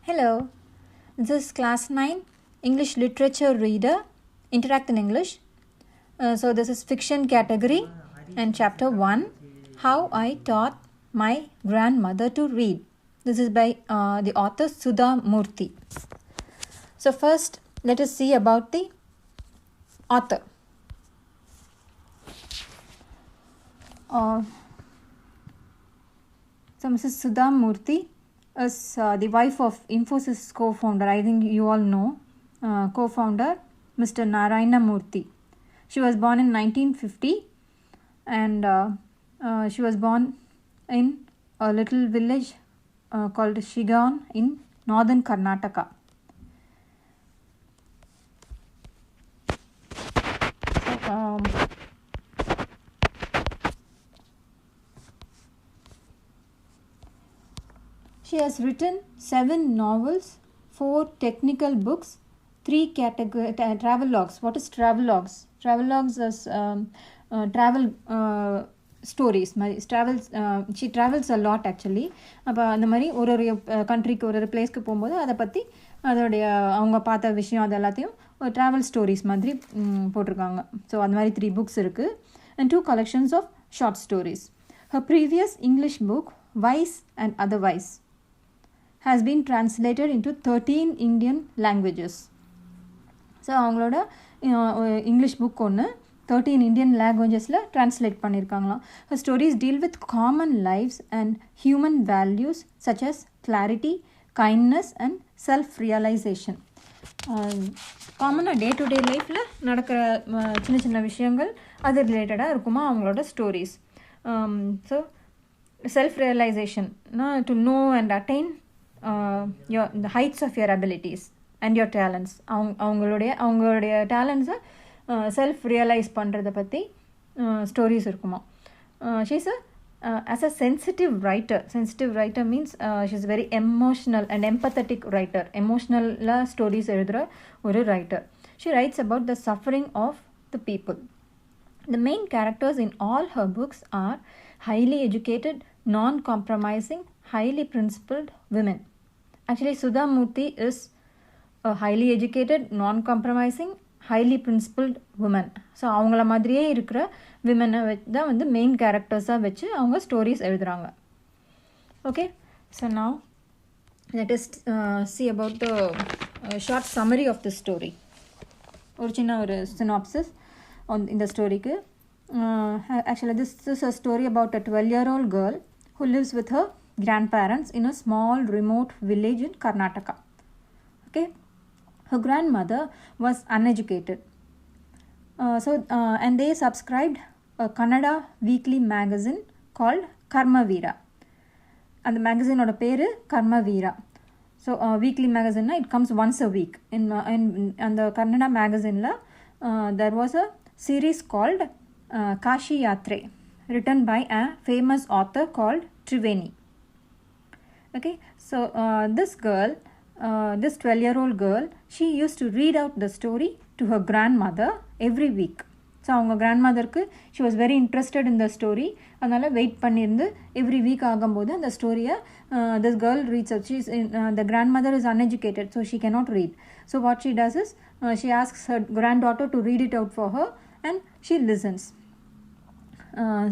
Hello, this is Class 9 English Literature Reader, Interact in English. So this is fiction category and chapter 1, How I Taught My Grandmother to Read. This is by the author Sudha Murthy. So first let us see about the author. So Mrs. Sudha Murthy is the wife of Infosys co-founder, I think you all know, co-founder Mr. Narayana Murthy. She was born in 1950 and she was born in a little village called Shigaon in northern Karnataka. So, she has written 7 novels, 4 technical books, 3 travelogues. What is travelogues? Travelogues is travel stories. She travels a lot actually. அப்போ அந்த மாதிரி ஒரு கண்ட்ரிக்கு ஒரு பிளேஸ்க்கு போகும்போது அதை பற்றி அதோடைய அவங்க பார்த்த விஷயம் அது எல்லாத்தையும் ஒரு ட்ராவல் ஸ்டோரிஸ் மாதிரி போட்டிருக்காங்க. ஸோ அந்த மாதிரி 3 books இருக்குது and 2 collections of short stories. Her previous English book, Wise and Otherwise, has been translated into 13 Indian languages. So அவங்களோட இங்கிலீஷ் புக் ஒன்று 13 Indian languagesல translate பண்ணியிருக்காங்களாம். Her stories deal with common lives and human values such as clarity, kindness and self-realization. காமனாக day to day லைஃப்பில் நடக்கிற சின்ன சின்ன விஷயங்கள் அது ரிலேட்டடாக இருக்குமா அவங்களோட stories. So self-realization, to know and attain the heights of your abilities and your talents. அவங்களுடைய டேலண்ட்ஸை செல்ஃப் ரியலைஸ் பண்ணுறதை பற்றி ஸ்டோரிஸ் இருக்குமா. She's as a sensitive writer means she is very emotional and empathetic writer. Emotional stories எழுதுகிற ஒரு writer. She writes about the suffering of the people. The main characters in all her books are highly educated, non-compromising, highly principled women. Actually, Sudha Murthy is a highly educated, non-compromising, highly principled woman. So அவங்கள மாதிரியே இருக்கிற விமனை தான் வந்து main கேரக்டர்ஸாக வச்சு அவங்க stories எழுதுகிறாங்க. Okay, so now let us see about the short summary of the story. ஒரு சின்ன ஒரு synopsis இந்த ஸ்டோரிக்கு. Actually, this is a story about a 12-year-old girl who lives with her grandparents in a small remote village in Karnataka. Okay, her grandmother was uneducated. And they subscribed a Kannada weekly magazine called Karma Veera. And the magazine oda peru Karma Veera. So weekly magazine it comes once a week. In the Kannada magazine la there was a series called Kashi Yatre, written by a famous author called Triveni. Okay, so this 12-year-old girl, she used to read out the story to her grandmother every week. So அவங்க கிராண்ட்மதருக்கு she was very interested in the story. அதனால் wait பண்ணியிருந்து every week ஆகும்போது அந்த ஸ்டோரியை this girl reads out. She is the grandmother is uneducated, so she cannot read. So what she does is she asks her granddaughter to read it out for her and she listens.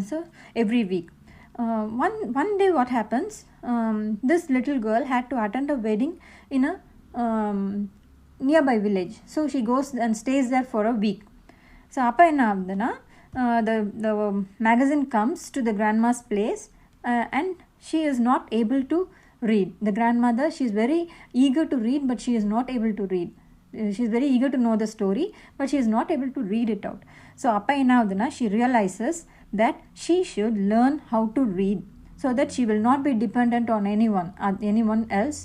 So every week. One day what happens, this little girl had to attend a wedding in a nearby village. So she goes and stays there for a week. So appa enna avuduna, the magazine comes to the grandma's place and she is not able to read. The grandmother, she is very eager to read but she is not able to read. She is very eager to know the story but she is not able to read it out. So appa enna avuduna, she realizes that she should learn how to read so that she will not be dependent on anyone else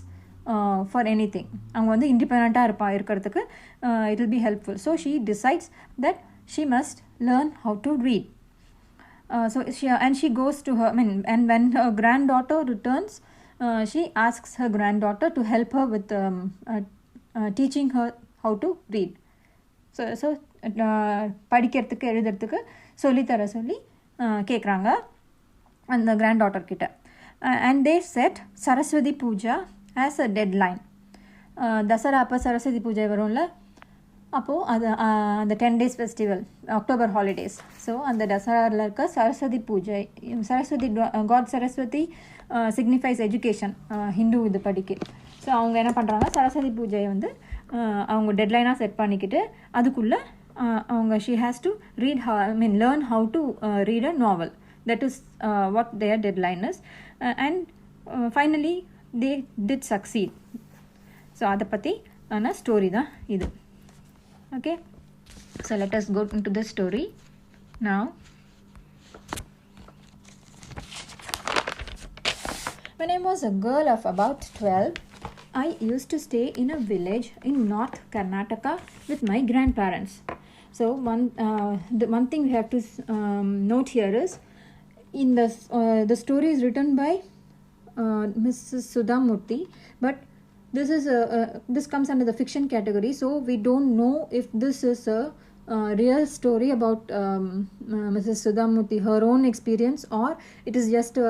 for anything. அவங்க வந்து இண்டிபெண்ட்டாக இருக்கிறதுக்கு it will be helpful. So she decides that she must learn how to read. She goes to her, and when her granddaughter returns, she asks her granddaughter to help her with teaching her how to read. So படிக்கிறதுக்கு எழுதுறதுக்கு சொல்லித்தர சொல்லி கேட்குறாங்க அந்த granddaughter கிட்ட. And they set Saraswati Puja as a deadline. Dussehra அப்போ சரஸ்வதி பூஜை வரும்ல, அப்போது அது அந்த 10 days festival, October holidays. So அந்த தசராவில் இருக்க Saraswati Puja, Saraswati god Saraswati signifies education Hindu இது படிக்கு. ஸோ அவங்க என்ன பண்ணுறாங்க, சரஸ்வதி பூஜையை வந்து அவங்க டெட்லைனாக செட் பண்ணிக்கிட்டு அதுக்குள்ளே அவங்க she has to read learn how to read a novel. That is what their deadline is. And finally they did succeed. So அதை பற்றி ஆன ஸ்டோரி தான் இது. Okay, so let us go into the story now. When I was a girl of about 12, I used to stay in a village in North Karnataka with my grandparents. So the one thing we have to note here is, in the story is written by Mrs. Sudha Murthy, but this comes under the fiction category, so we don't know if this is a real story about Mrs. Sudha Murthy, her own experience, or it is just a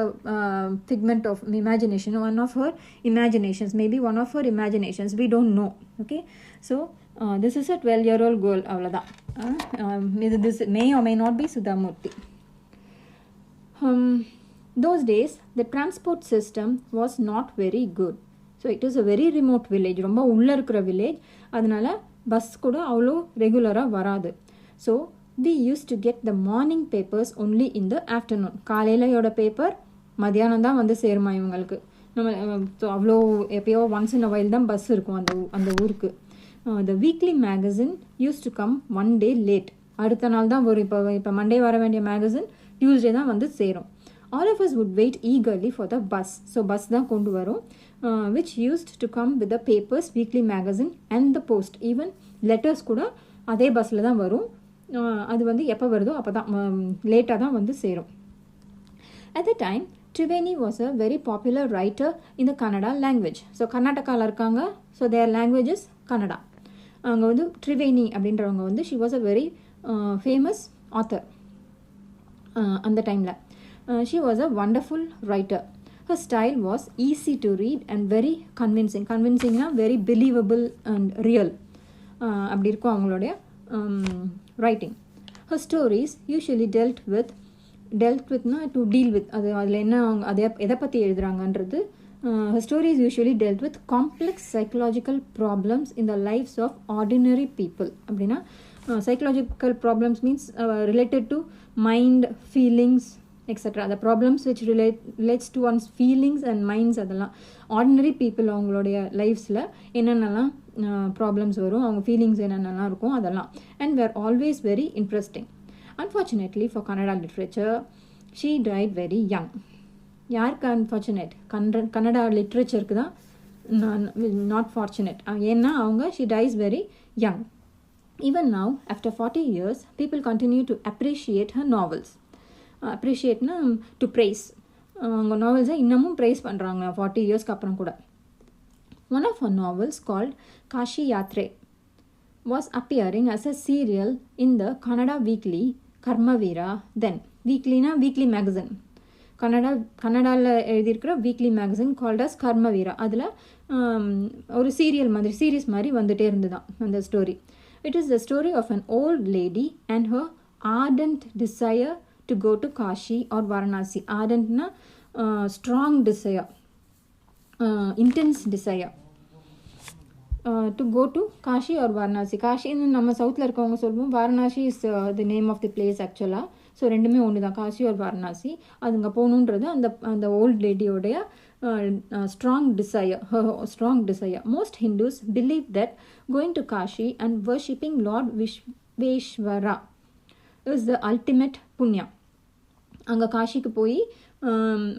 figment of imagination, one of her imaginations, maybe one of her imaginations, we don't know. Okay, so this is a 12-year-old girl, avladha. This may or may not be Sudha Murthy. Those days the transport system was not very good. So it is a very remote village, ரொம்ப உள்ளே இருக்கிற village. அதனால் bus கூட அவ்வளோ ரெகுலராக வராது. So we use to get the morning papers only in the afternoon. காலையிலையோட paper மத்தியானம் தான் வந்து சேருமா இவங்களுக்கு. நம்ம ஸோ அவ்வளோ எப்பயோ ஒன்ஸ் இன் அ வைல் தான் பஸ் இருக்கும் அந்த ஊருக்கு. The weekly magazine use to come one day late. அடுத்த நாள் தான் வரும். இப்போ மண்டே வர வேண்டிய மேகசின் டியூஸ்டே தான் வந்து சேரும். All of us would wait eagerly for the bus. So bus தான் கொண்டு வரும், which used to come with the papers, weekly magazine and the post. Even letters கூட அதே பஸ்ஸில் தான் வரும். அது வந்து எப்போ வருதோ அப்போ தான் லேட்டாக தான் வந்து சேரும். At the time, Triveni was a very popular writer in the Kannada language. So கர்நாடகாவில் இருக்காங்க. So their language is Kannada. அங்கே வந்து ட்ரிவேணி அப்படின்றவங்க வந்து she was a very famous author அந்த டைமில். She was a wonderful writer. Her style was easy to read and very convincing. Convincingனா very believable and real. அப்படி இருக்கும் அவங்களுடைய writing. Her stories usually dealt withனா to deal with. அதில் என்ன அவங்க எதை பற்றி எழுதுகிறாங்கன்றது. Her stories usually dealt with complex psychological problems in the lives of ordinary people. அப்படின்னா psychological problems means related to mind, feelings, etc. The problems which relates to one's feelings and minds, அதெல்லாம் ordinary people அவங்களுடைய லைஃப்ஸில் என்னென்னலாம் problems வரும், அவங்க feelings என்னென்னலாம் இருக்கும் அதெல்லாம். And were always very interesting. Unfortunately for Kannada literature she died very young. யாருக்கு unfortunate? Kannada லிட்ரேச்சருக்கு தான் நாட் ஃபார்ச்சுனேட். ஏன்னா அவங்க she dies very young. Even now after 40 years people continue to appreciate her novels. அப்ரிஷியேட்னா டு ப்ரைஸ். அவங்க நாவல்ஸை இன்னமும் praise பண்ணுறாங்க 40 yearsக்கு அப்புறம் கூட. One of her novels called Kashi Yatre was appearing as a serial in the Kannada weekly Karmaveera. தென் வீக்லினா weekly magazine, கன்னடாவில் எழுதியிருக்கிற weekly magazine called as Karmaveera. அதில் ஒரு சீரியல் மாதிரி சீரீஸ் மாதிரி வந்துகிட்டே இருந்துதான் அந்த story. It is the story of an old lady and her ardent desire to go to Kashi or Varanasi. Ardentna strong desire, intense desire to go to Kashi or Varanasi. Kashi நம்ம சவுத்தில் இருக்கவங்க சொல்லுவோம், Varanasi is the name of the place ஆக்சுவலாக. So ரெண்டுமே ஒன்று தான், காஷி ஒரு வாரணாசி. அதுங்க போகணுன்றது அந்த ஓல்ட் லேடியோடைய strong desire. Most Hindus believe that going to Kashi and worshipping Lord Vishveshwara is the ultimate punya. அங்கே காஷிக்கு போய்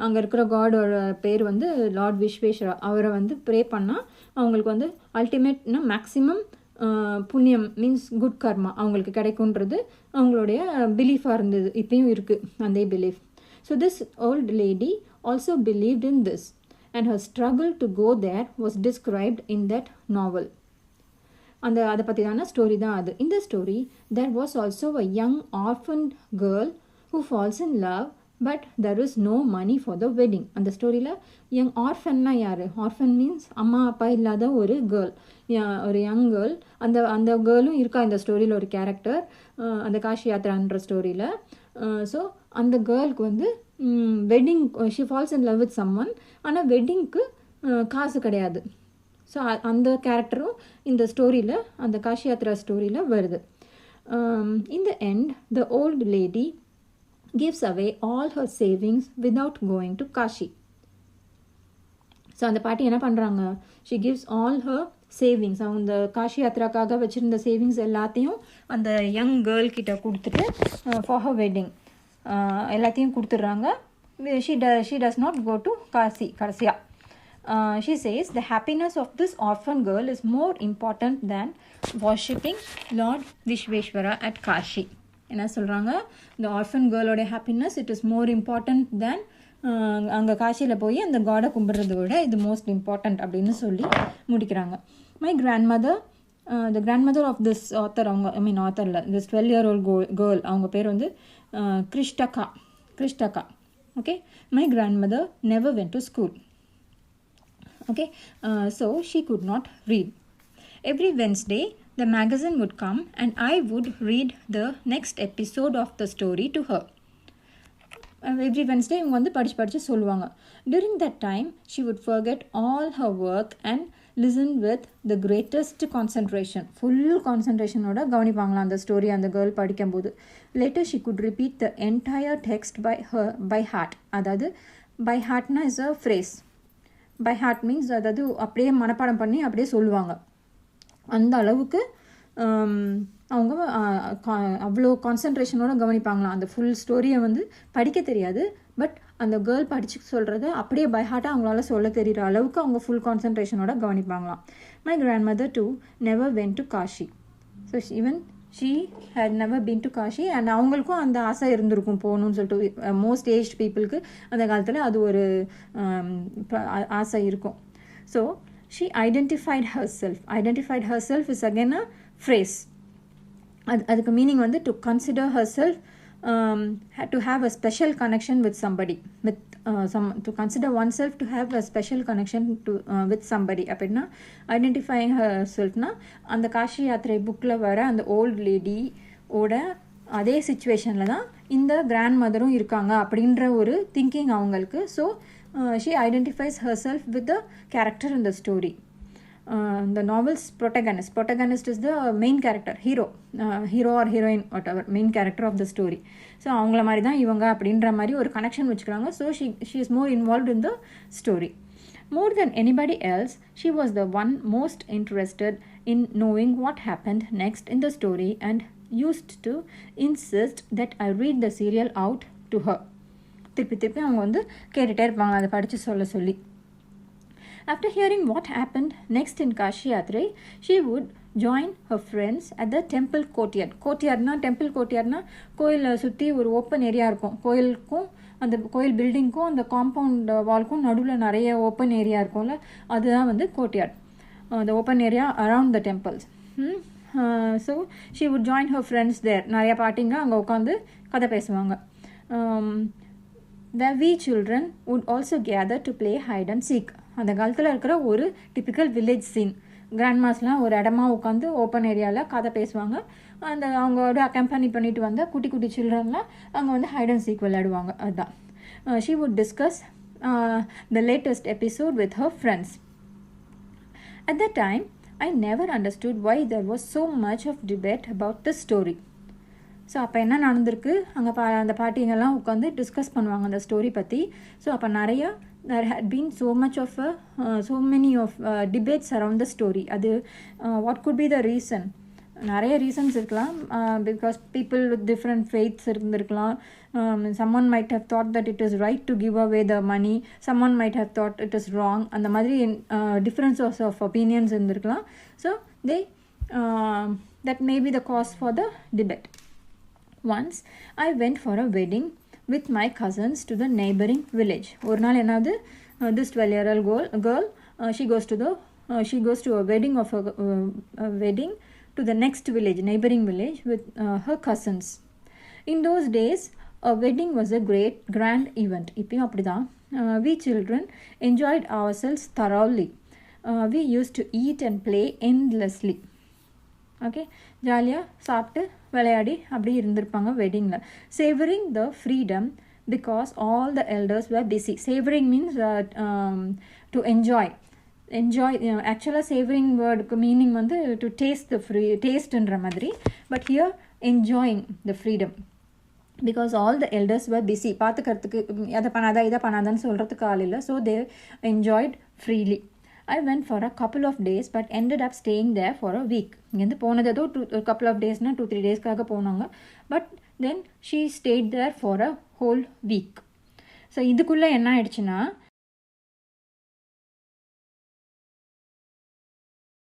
அங்கே இருக்கிற காடோட பேர் வந்து லார்ட் விஸ்வேஸ்வரா. அவரை வந்து ப்ரே பண்ணால் அவங்களுக்கு வந்து அல்டிமேட்னா மேக்ஸிமம் புண்ணியம் மீன்ஸ் குட் கர்மா அவங்களுக்கு கிடைக்குன்றது அவங்களுடைய பிலீஃபாக இருந்தது. இப்பயும் இருக்குது அந்த belief. So this old lady also believed in this and her struggle to go there was described in that novel. அதை பற்றி தான ஸ்டோரி தான் அது. இந்த story there was also a young orphan girl who falls in love but there is no money for the wedding. அந்த ஸ்டோரியில் young ஆர்ஃபன்னா யார்? Orphan means அம்மா அப்பா இல்லாத ஒரு கேர்ள், ஒரு யங் கேர்ள். அந்த கேர்ளும் இருக்கா இந்த ஸ்டோரியில் ஒரு கேரக்டர், அந்த காஷி யாத்ரான்ற ஸ்டோரியில். ஸோ அந்த கேர்ளுக்கு வந்து wedding, she falls in love with someone, ஆனால் வெட்டிங்க்கு காசு கிடையாது. ஸோ அந்த கேரக்டரும் இந்த ஸ்டோரியில், அந்த காஷி யாத்ரா ஸ்டோரியில் வருது. In the end, the old lady gives away all her savings without going to Kashi. So அந்த பாட்டி என்ன பண்ணுறாங்க? She gives all her savings, அவங்க இந்த காஷி யாத்ராக்காக வச்சுருந்த சேவிங்ஸ் எல்லாத்தையும் அந்த யங் கேர்ள் கிட்ட கொடுத்துட்டு ஃபார் ஹர் வெட்டிங் எல்லாத்தையும் கொடுத்துட்றாங்க. She does not go to Kashi கடைசியாக. She says the happiness of this orphan girl is more important than worshipping Lord Vishveshwara at Kashi. என்ன சொல்கிறாங்க? இந்த ஆர்ஃபன் கேர்ளோட happiness it is more important than அங்கே காசியில் போய் அந்த காடை கும்பிட்றத விட இது மோஸ்ட் இம்பார்ட்டண்ட் அப்படின்னு சொல்லி முடிக்கிறாங்க. My grandmother, the grandmother of this author, அவங்க ஆத்தரில் திஸ் 12-year-old கேர்ள், அவங்க பேர் வந்து Krishtaka. Okay, my grandmother never went to school. Okay, so she could not read. Every Wednesday, the magazine would come and I would read the next episode of the story to her. Every Wednesday, இவங்க வந்து படிச்சு சொல்லுவாங்க. During that time, she would forget all her work and listen with the greatest concentration. Full concentration ஓட கவனிப்பாங்களாம் அந்த story அந்த girl படிக்கும்போது. Later, she could repeat the entire text by heart. அதாவது by heartனா is a phrase. By heart means அதாவது அப்படியே மனப்பாடம் பண்ணி அப்படியே சொல்லுவாங்க. அந்த அளவுக்கு அவங்க அவ்வளோ கான்சன்ட்ரேஷனோட கவனிப்பாங்களாம். அந்த ஃபுல் ஸ்டோரியை வந்து படிக்க தெரியாது, பட் அந்த கேர்ள் படித்து சொல்கிறத அப்படியே பை ஹார்ட்டாக அவங்களால சொல்ல தெரிகிற அளவுக்கு அவங்க ஃபுல் கான்சன்ட்ரேஷனோட கவனிப்பாங்களாம். My grandmother too never went to Kashi. So even she had never been to Kashi. And அவங்களுக்கும் அந்த ஆசை இருந்திருக்கும் போகணும்னு சொல்லிட்டு. மோஸ்ட் ஏஜ்ட் பீப்புளுக்கு அந்த காலத்தில் அது ஒரு ஆசை இருக்கும். So she identified her self is again a phrase. அதுக்கு மீனிங் வந்து to consider her self, to have a special connection with somebody, to consider oneself to have a special connection with somebody. அப்படின்னா identifying ஹர்செல்ஃப்னா அந்த Cauchy யாத்திரை புக்கில் வர அந்த volt lady ஓட அதே சிச்சுவேஷனில் தான் இந்த கிராண்ட் மதரும் இருக்காங்க அப்படின்ற ஒரு திங்கிங் அவங்களுக்கு. So she identifies herself with the character in the story. The novel's protagonist is the main character, hero or heroine, whatever, main character of the story. So அவங்கள மாதிரி தான் இவங்க அப்படின்ற மாதிரி ஒரு கனெக்ஷன் வச்சுக்கிறாங்க. So she is more involved in the story. More than anybody else, she was the one most interested in knowing what happened next in the story and used to insist that I read the serial out to her. திருப்பி அவங்க வந்து கேட்டுகிட்டே இருப்பாங்க அதை படித்து சொல்லி. After hearing what happened next in Kashi Yatra, she would join her friends at the temple courtyard. Temple courtyardனா கோயிலை சுற்றி ஒரு ஓப்பன் ஏரியா இருக்கும். கோயிலுக்கும் அந்த கோயில் பில்டிங்க்கும் அந்த காம்பவுண்ட் வால்க்கும் நடுவில் நிறைய ஓப்பன் ஏரியா இருக்கும்ல, அதுதான் வந்து courtyard. the open area around the temples. So she would join her friends there. நிறைய பாட்டிங்க அங்கே உட்காந்து கதை பேசுவாங்க. The we children would also gather to play hide and seek. அந்த காலத்தில் இருக்கிற ஒரு டிப்பிக்கல் வில்லேஜ் சீன். கிராண்ட்மாஸ்லாம் ஒரு இடமா உட்காந்து ஓப்பன் ஏரியாவில் கதை பேசுவாங்க. அந்த அவங்களோட அக்கம்பனி பண்ணிட்டு வந்த குட்டி சில்ட்ரன்லாம் அங்கே வந்து ஹைட் அண்ட் சீக் விளையாடுவாங்க. அதுதான். She would discuss the latest episode with her friends. At that time, I never understood why there was so much of debate about the story. So அப்போ என்ன நடந்திருக்கு, அங்கே அந்த பாட்டிங்கெல்லாம் உட்காந்து டிஸ்கஸ் பண்ணுவாங்க அந்த ஸ்டோரி பற்றி. ஸோ அப்போ நிறையா there had been so many of debates around the story. அது what could be the reason? நிறைய ரீசன்ஸ் இருக்கலாம். Because people with different faiths இருந்திருக்கலாம். someone might have thought that it is right to give away the money, someone might have thought it is wrong. அந்த மாதிரி differences of opinions இருந்திருக்கலாம். So they that may be the cause for the debate. Once I went for a wedding with my cousins to the neighboring village. ஒரு நாள் என்னது, this 12-year-old girl she goes to a wedding of a wedding to the next village, neighboring village, with her cousins. In those days A wedding was a grand event. இப்பயும் அப்படிதான். We children enjoyed ourselves thoroughly. We used to eat and play endlessly. Okay, ஜாலியாக சாப்பிட்டு விளையாடி அப்படி இருந்திருப்பாங்க வெட்டிங்கில். Savouring the freedom because all the elders were busy. Savouring means to enjoy. ஆக்சுவலாக savouring வேர்டுக்கு மீனிங் வந்து டு டேஸ்ட்ன்ற மாதிரி. But here enjoying the freedom because all the elders were busy. பார்த்துக்கிறதுக்கு அதை பண்ணாதா இதை பண்ணாதான்னு சொல்கிறதுக்கு ஆள் இல்லை. So they enjoyed freely. I went for a couple of days but ended up staying there for a week. இங்கேருந்து போனது ஏதோ a couple of daysனால் 2-3 daysக்காக போனாங்க. But then she stayed there for a whole week. So இதுக்குள்ளே என்ன ஆயிடுச்சுன்னா